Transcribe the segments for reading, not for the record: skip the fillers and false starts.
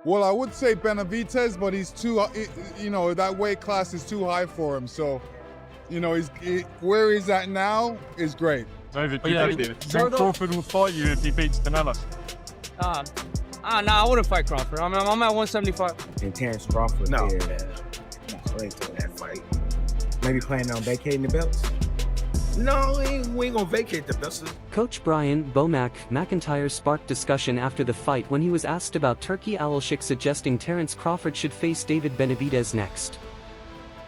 Well, I would say Benavidez, but he's too, you know, that weight class is too high for him. So, you know, where he's at now is great. David, do you think Crawford will fight you if he beats Canelo? Nah, I wouldn't fight Crawford. I'm at 175. And Terence Crawford, No. yeah, wait till that fight. Maybe planning on vacating the belts. No, we ain't gonna vacate the belts. Coach Brian Bomac McIntyre sparked discussion after the fight when he was asked about Turki Alalshikh suggesting Terence Crawford should face David Benavidez next.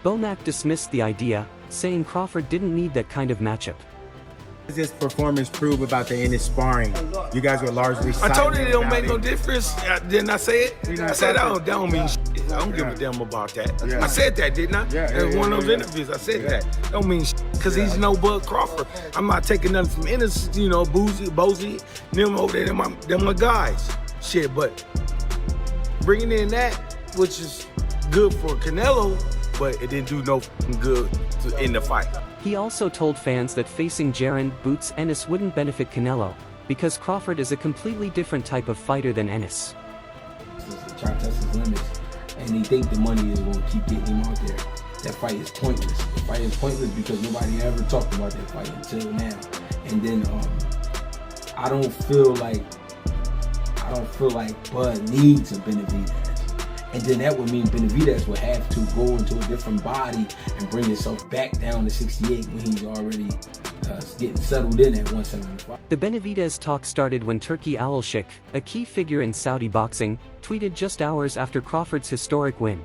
Bomac dismissed the idea, saying Crawford didn't need that kind of matchup. What does this performance prove about the end of sparring? You guys were largely I told you silent it don't about make no it. difference. Didn't I say it? I said that don't mean shit. I don't give a damn about that. Yeah. I said that, didn't I? In one of those interviews, I said that. Don't mean shit, because he's no Bud Crawford. I'm not taking nothing from Ennis, you know, Bozy, them over there, them my guys. Shit, but bringing in that, which is good for Canelo, but it didn't do no good in the fight. He also told fans that facing Jaron Boots Ennis wouldn't benefit Canelo, because Crawford is a completely different type of fighter than Ennis. Try to test his limits, and he think the money is going to keep getting him out there. That fight is pointless. The fight is pointless because nobody ever talked about that fight until now. And then I don't feel like Bud needs a Benavidez. And then that would mean Benavidez would have to go into a different body and bring himself back down to 68 when he's already getting settled in at 175. The Benavidez talk started when Turki Alalshikh, a key figure in Saudi boxing, tweeted just hours after Crawford's historic win.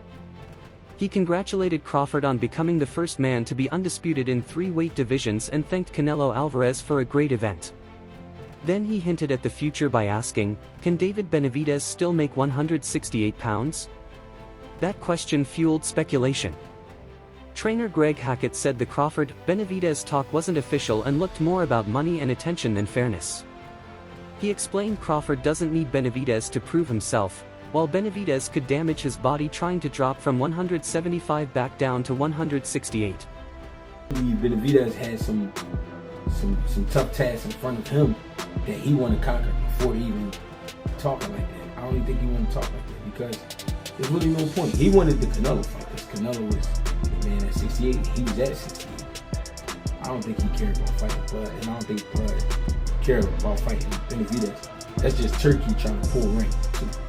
He congratulated Crawford on becoming the first man to be undisputed in 3 weight divisions and thanked Canelo Alvarez for a great event. Then he hinted at the future by asking, can David Benavidez still make 168 pounds? That question fueled speculation. Trainer Greg Hackett said the Crawford-Benavidez talk wasn't official and looked more about money and attention than fairness. He explained Crawford doesn't need Benavidez to prove himself, while Benavidez could damage his body trying to drop from 175 back down to 168. Benavidez had some tough tasks in front of him that he want to conquer before he even talking like that. I don't even think he want to talk like that because there's really no point. He wanted the Canelo fight because Canelo was the man at 68. He was at 68. I don't think he cared about fighting Bud, and I don't think Bud cared about fighting Benavidez. That's just Turkey trying to pull rank.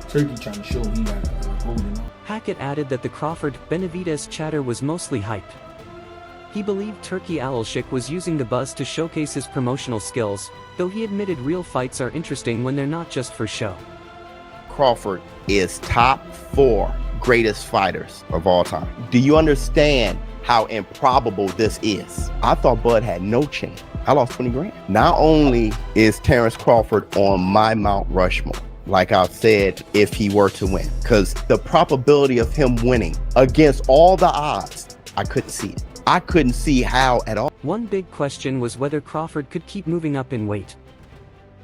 Turkey trying to show he got a golden arm. Hackett added that the Crawford-Benavidez chatter was mostly hype. He believed Turki Alalshikh was using the buzz to showcase his promotional skills, though he admitted real fights are interesting when they're not just for show. Crawford is top 4 greatest fighters of all time. Do you understand how improbable this is? I thought Bud had no chance. I lost 20 grand. Not only is Terence Crawford on my Mount Rushmore, like I said, if he were to win, because the probability of him winning against all the odds, I couldn't see it. I couldn't see how at all. One big question was whether Crawford could keep moving up in weight.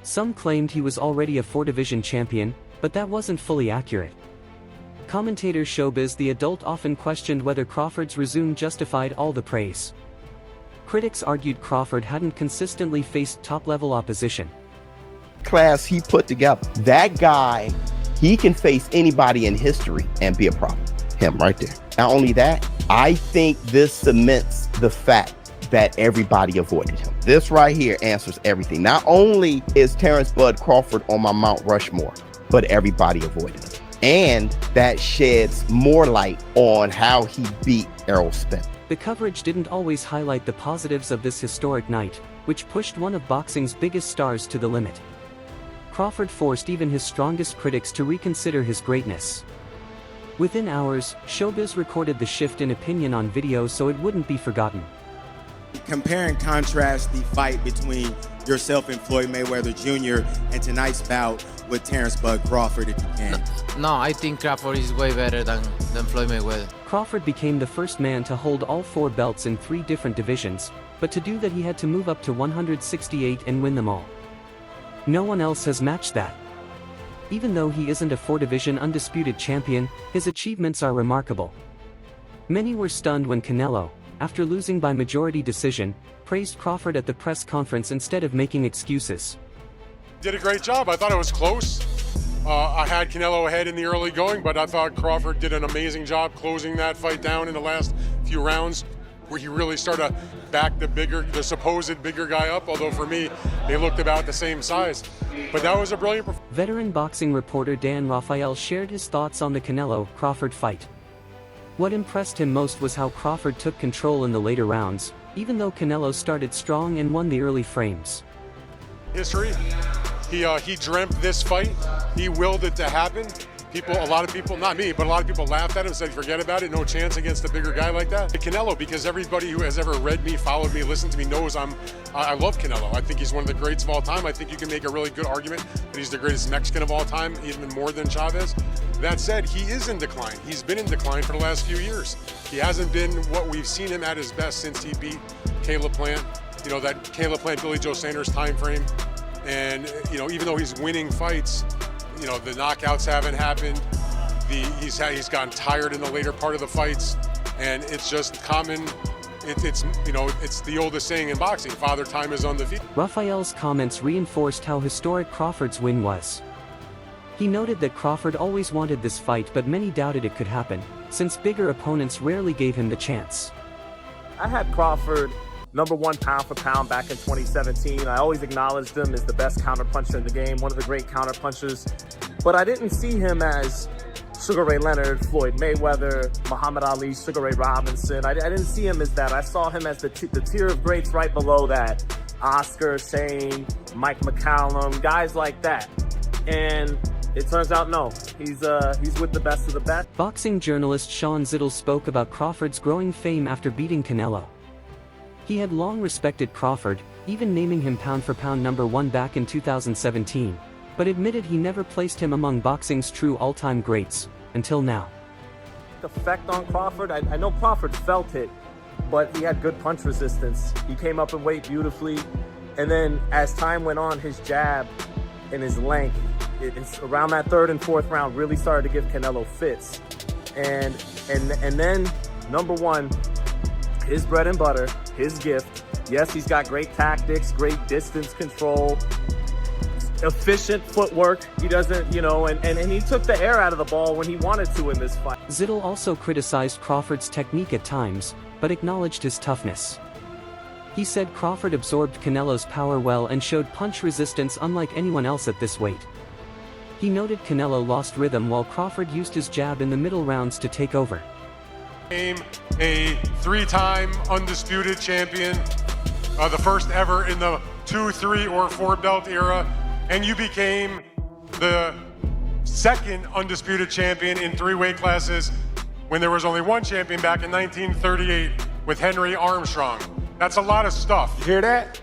Some claimed he was already a 4-division champion, but that wasn't fully accurate. Commentator Showbiz The Adult often questioned whether Crawford's resume justified all the praise. Critics argued Crawford hadn't consistently faced top-level opposition. Class he put together. That guy, he can face anybody in history and be a problem. Him right there. Not only that, I think this cements the fact that everybody avoided him. This right here answers everything. Not only is Terence Bud Crawford on my Mount Rushmore, but everybody avoided him. And that sheds more light on how he beat Errol Spence. The coverage didn't always highlight the positives of this historic night, which pushed one of boxing's biggest stars to the limit. Crawford forced even his strongest critics to reconsider his greatness. Within hours, Showbiz recorded the shift in opinion on video so it wouldn't be forgotten. Compare and contrast the fight between yourself and Floyd Mayweather Jr. and tonight's bout with Terence Bud Crawford, if you can. No, I think Crawford is way better than Floyd Mayweather. Crawford became the first man to hold all 4 belts in 3 different divisions, but to do that he had to move up to 168 and win them all. No one else has matched that. Even though he isn't a 4-division undisputed champion, his achievements are remarkable. Many were stunned when Canelo, after losing by majority decision, praised Crawford at the press conference instead of making excuses. Did a great job. I thought it was close. I had Canelo ahead in the early going, but I thought Crawford did an amazing job closing that fight down in the last few rounds, where he really started to back the supposed bigger guy up, although for me, they looked about the same size. But that was a brilliant performance. Veteran boxing reporter Dan Rafael shared his thoughts on the Canelo-Crawford fight. What impressed him most was how Crawford took control in the later rounds, even though Canelo started strong and won the early frames. History. He dreamt this fight. He willed it to happen. A lot of people, not me, but a lot of people laughed at him, said, forget about it, no chance against a bigger guy like that. Canelo, because everybody who has ever read me, followed me, listened to me knows I love Canelo. I think he's one of the greats of all time. I think you can make a really good argument that he's the greatest Mexican of all time, even more than Chavez. That said, he is in decline. He's been in decline for the last few years. He hasn't been what we've seen him at his best since he beat Caleb Plant. That Caleb Plant, Billy Joe Sanders time frame. And, even though he's winning fights, the knockouts haven't happened. He's gotten tired in the later part of the fights, and it's just common. It's the oldest saying in boxing: Father Time is undefeated. Rafael's comments reinforced how historic Crawford's win was. He noted that Crawford always wanted this fight, but many doubted it could happen, since bigger opponents rarely gave him the chance. I had Crawford #1 pound for pound back in 2017. I always acknowledged him as the best counterpuncher in the game, one of the great counterpunchers. But I didn't see him as Sugar Ray Leonard, Floyd Mayweather, Muhammad Ali, Sugar Ray Robinson. I didn't see him as that. I saw him as the tier of greats right below that. Oscar, Shane, Mike McCallum, guys like that. And it turns out, no, he's with the best of the best. Boxing journalist Sean Zittel spoke about Crawford's growing fame after beating Canelo. He had long respected Crawford, even naming him pound for pound #1 back in 2017, but admitted he never placed him among boxing's true all-time greats, until now. The effect on Crawford, I know Crawford felt it, but he had good punch resistance. He came up in weight beautifully, and then as time went on, his jab and his length, it's around that 3rd and 4th round, really started to give Canelo fits. And then, #1, his bread and butter, his gift. Yes, he's got great tactics, great distance control, efficient footwork. He doesn't, and he took the air out of the ball when he wanted to in this fight. Zittel also criticized Crawford's technique at times, but acknowledged his toughness. He said Crawford absorbed Canelo's power well and showed punch resistance unlike anyone else at this weight. He noted Canelo lost rhythm while Crawford used his jab in the middle rounds to take over. A 3-time undisputed champion, the first ever in the 2, 3, or 4 belt era, and you became the 2nd undisputed champion in 3 weight classes when there was only 1 champion back in 1938 with Henry Armstrong. That's a lot of stuff. You hear that?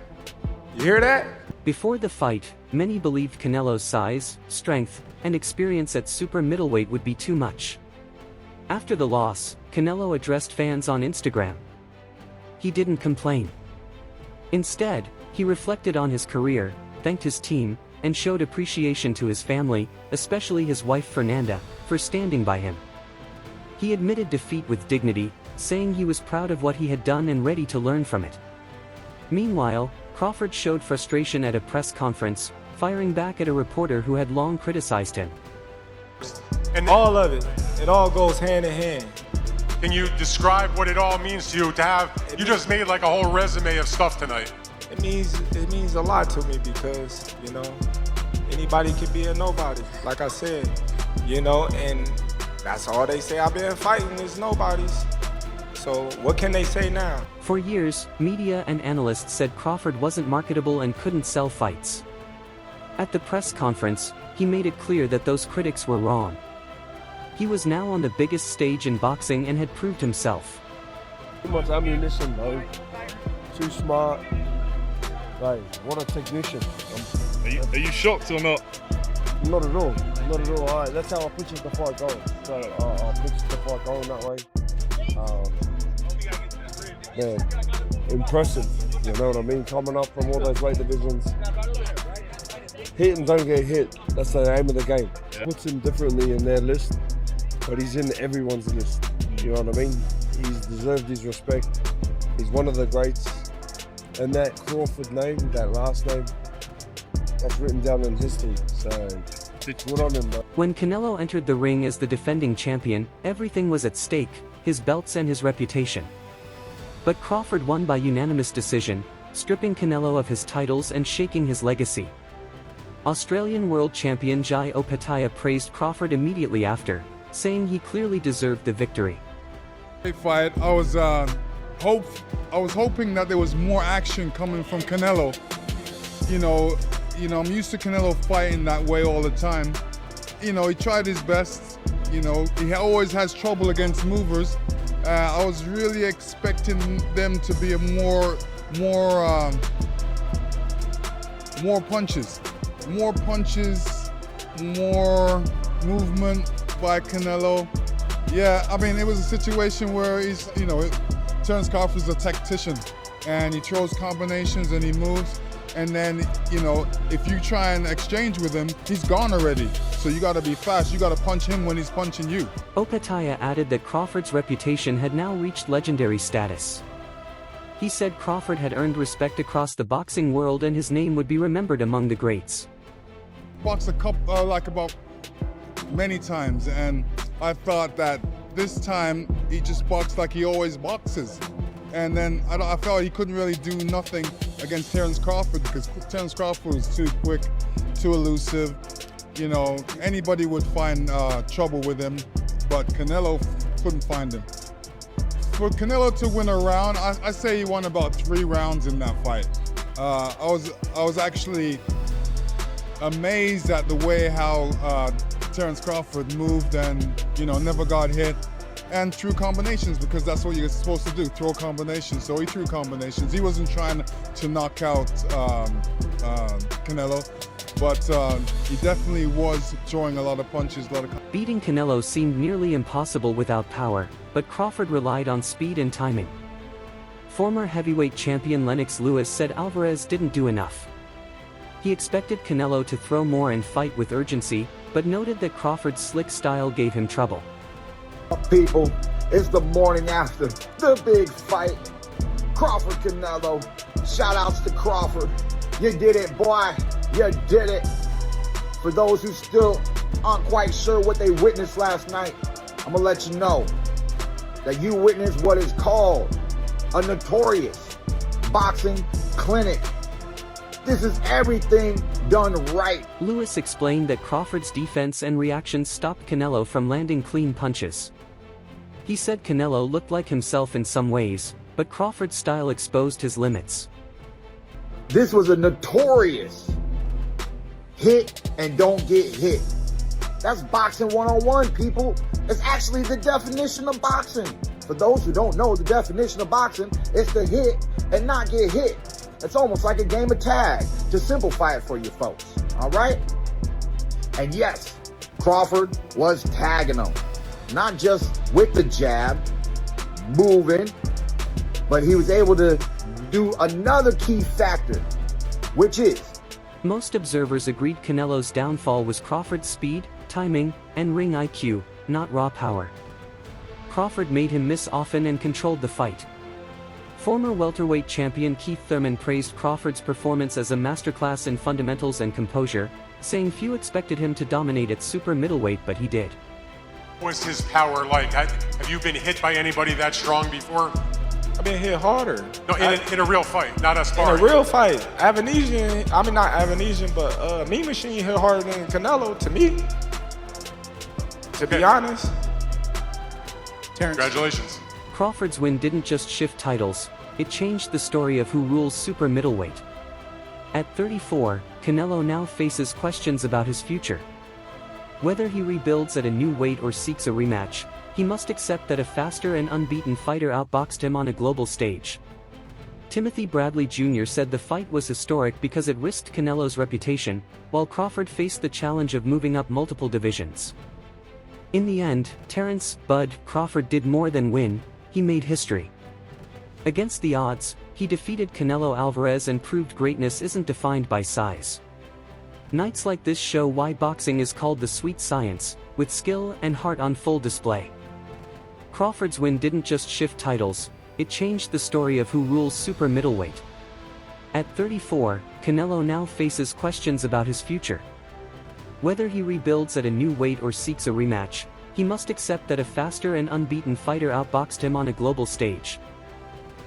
You hear that? Before the fight, many believed Canelo's size, strength, and experience at super middleweight would be too much. After the loss, Canelo addressed fans on Instagram. He didn't complain. Instead, he reflected on his career, thanked his team, and showed appreciation to his family, especially his wife Fernanda, for standing by him. He admitted defeat with dignity, saying he was proud of what he had done and ready to learn from it. Meanwhile, Crawford showed frustration at a press conference, firing back at a reporter who had long criticized him. And all of it all goes hand in hand. Can you describe what it all means to you to have, you just made like a whole resume of stuff tonight? It means a lot to me because, anybody can be a nobody, like I said, and that's all they say I've been fighting is nobodies. So what can they say now? For years, media and analysts said Crawford wasn't marketable and couldn't sell fights. At the press conference, he made it clear that those critics were wrong. He was now on the biggest stage in boxing and had proved himself. Too much ammunition, though. Too smart. Like, what a technician. Are you shocked or not? Not at all. Not at all. That's how I picture the fight going. So I'll picture the fight going that way. Impressive. You know what I mean? Coming up from all those weight divisions. Hit and don't get hit. That's the aim of the game. Puts him differently in their list, but he's in everyone's list. You know what I mean? He's deserved his respect. He's one of the greats. And that Crawford name, that last name, that's written down in history. So Good on him, man. When Canelo entered the ring as the defending champion, everything was at stake, his belts and his reputation. But Crawford won by unanimous decision, stripping Canelo of his titles and shaking his legacy. Australian world champion Jai Opetaia praised Crawford immediately after, saying he clearly deserved the victory. Great fight. I was hoping that there was more action coming from Canelo. You know, I'm used to Canelo fighting that way all the time. You know, he tried his best. You know, he always has trouble against movers. I was really expecting them to be more punches, more movement by Canelo. Yeah, I mean, it was a situation where Terence Crawford's a tactician, and he throws combinations and he moves, and then, if you try and exchange with him, he's gone already. So you gotta be fast, you gotta punch him when he's punching you. Opetaia added that Crawford's reputation had now reached legendary status. He said Crawford had earned respect across the boxing world and his name would be remembered among the greats. Boxed about many times, and I thought that this time he just boxed like he always boxes. And then I felt he couldn't really do nothing against Terence Crawford because Terence Crawford was too quick, too elusive. Anybody would find trouble with him, but Canelo couldn't find him. For Canelo to win a round, I say he won about 3 rounds in that fight. I was actually amazed at the way how Terence Crawford moved and never got hit, and threw combinations because that's what you're supposed to do, throw combinations. So he threw combinations. He wasn't trying to knock out Canelo, but he definitely was throwing a lot of punches. Beating Canelo seemed nearly impossible without power, but Crawford relied on speed and timing. Former heavyweight champion Lennox Lewis said Alvarez didn't do enough. He expected Canelo to throw more and fight with urgency, but noted that Crawford's slick style gave him trouble. People, it's the morning after the big fight. Crawford Canelo. Shout outs to Crawford. You did it, boy. You did it. For those who still aren't quite sure what they witnessed last night, I'm gonna let you know that you witnessed what is called a notorious boxing clinic. This is everything done right. Lewis explained that Crawford's defense and reactions stopped Canelo from landing clean punches. He said Canelo looked like himself in some ways, but Crawford's style exposed his limits. This was a notorious hit and don't get hit. That's boxing 101, people. It's actually the definition of boxing. For those who don't know the definition of boxing, it's to hit and not get hit. It's almost like a game of tag, to simplify it for you folks, all right? And yes, Crawford was tagging him. Not just with the jab, moving, but he was able to do another key factor, which is... Most observers agreed Canelo's downfall was Crawford's speed, timing, and ring IQ, not raw power. Crawford made him miss often and controlled the fight. Former welterweight champion Keith Thurman praised Crawford's performance as a masterclass in fundamentals and composure, saying few expected him to dominate at super middleweight, but he did. What's his power like? Have you been hit by anybody that strong before? I've been hit harder. No, in a real fight, not a sparring. In a real fight. Not Avanesian, but Mean Machine hit harder than Canelo, to me. To be honest. Terence. Congratulations. Crawford's win didn't just shift titles, it changed the story of who rules super middleweight. At 34, Canelo now faces questions about his future. Whether he rebuilds at a new weight or seeks a rematch, he must accept that a faster and unbeaten fighter outboxed him on a global stage. Timothy Bradley Jr. said the fight was historic because it risked Canelo's reputation, while Crawford faced the challenge of moving up multiple divisions. In the end, Terence "Bud" Crawford did more than win, he made history. Against the odds, he defeated Canelo Alvarez and proved greatness isn't defined by size. Nights like this show why boxing is called the sweet science, with skill and heart on full display. Crawford's win didn't just shift titles, it changed the story of who rules super middleweight. At 34, Canelo now faces questions about his future. Whether he rebuilds at a new weight or seeks a rematch, he must accept that a faster and unbeaten fighter outboxed him on a global stage.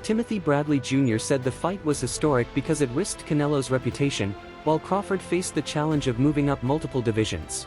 Timothy Bradley Jr. said the fight was historic because it risked Canelo's reputation, while Crawford faced the challenge of moving up multiple divisions.